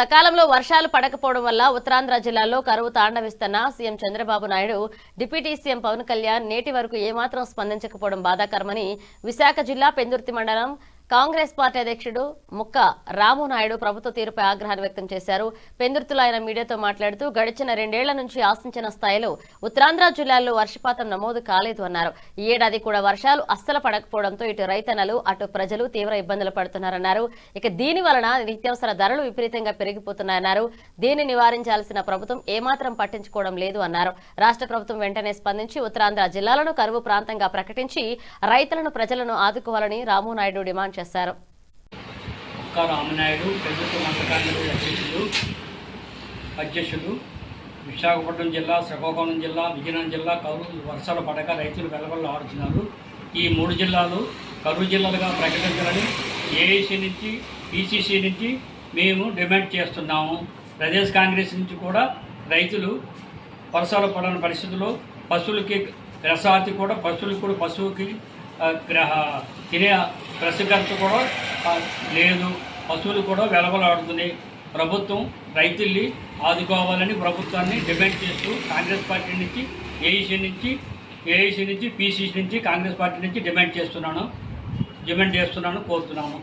సకాలంలో వర్షాలు పడకపోవడం వల్ల ఉత్తరాంధ్ర జిల్లాలో కరువు తాండవిస్తున్న CM Chandrababu Naidu deputy CM Pawan Kalyan నేటి వరకు ఏమాత్రం స్పందించకపోవడం బాధాకరమని విశాఖ జిల్లా పెందుర్తి మండలం కాంగ్రెస్ పార్టీ అధ్యక్షుడు ముక్క రామునాయుడు ప్రభుత్వ తీరుపై ఆగ్రహాన్ని వ్యక్తం చేశారు. పెందుర్తిలో ఆయన మీడియాతో మాట్లాడుతూ గడిచిన 2 ఏళ్ల నుంచి ఆశించిన స్థాయిలో ఉత్తరాంధ్ర జిల్లాల్లో వర్షపాతం నమోదు కాలేదు అన్నారు. ఈ ఏడాది కూడా వర్షాలు అస్సలు పడకపోవడంతో ఇటు రైతన్నలు అటు ప్రజలు తీవ్ర ఇబ్బందులు పడుతున్నారన్నారు. ఇక దీని వలన నిత్యావసర ధరలు విపరీతంగా పెరిగిపోతున్నాయన్నారు. దీన్ని నివారించాల్సిన ప్రభుత్వం ఏమాత్రం పట్టించుకోవడం లేదు అన్నారు. రాష్ట్ర ప్రభుత్వం వెంటనే స్పందించి ఉత్తరాంధ్ర జిల్లాలను కరువు ప్రాంతంగా ప్రకటించి రైతులను ప్రజలను ఆదుకోవాలని రామునాయుడు డిమాండ్ చేశారు. రామనాయుడు పెందుర్తి మండల కాంగ్రెస్ అధ్యక్షుడు విశాఖపట్నం జిల్లా, శ్రీకాకుళం జిల్లా, విజయనగరం జిల్లా కరువు వర్షాలు పడక రైతులు వెల్లవెల్ల ఆడుతున్నారు. ఈ 3 జిల్లాలు కరువు జిల్లాలుగా ప్రకటించాలని ఏఐసీ నుంచి, పిసిసి నుంచి మేము డిమాండ్ చేస్తున్నాము. ప్రదేశ్ కాంగ్రెస్ నుంచి కూడా రైతులు వర్షాలు పడని పరిస్థితుల్లో పశువులకి గ్రసాతి కూడా పశువుకి తినే ప్రసిద్ధత కూడా లేదు. పశువులు కూడా వెలవలాడుతున్నాయి. ప్రభుత్వం రైతుల్ని ఆదుకోవాలని ప్రభుత్వాన్ని డిమాండ్ చేస్తూ కాంగ్రెస్ పార్టీ నుంచి, ఏఐసీ నుంచి, పిసిసి నుంచి, కాంగ్రెస్ పార్టీ నుంచి డిమాండ్ చేస్తున్నాను, కోరుతున్నాము.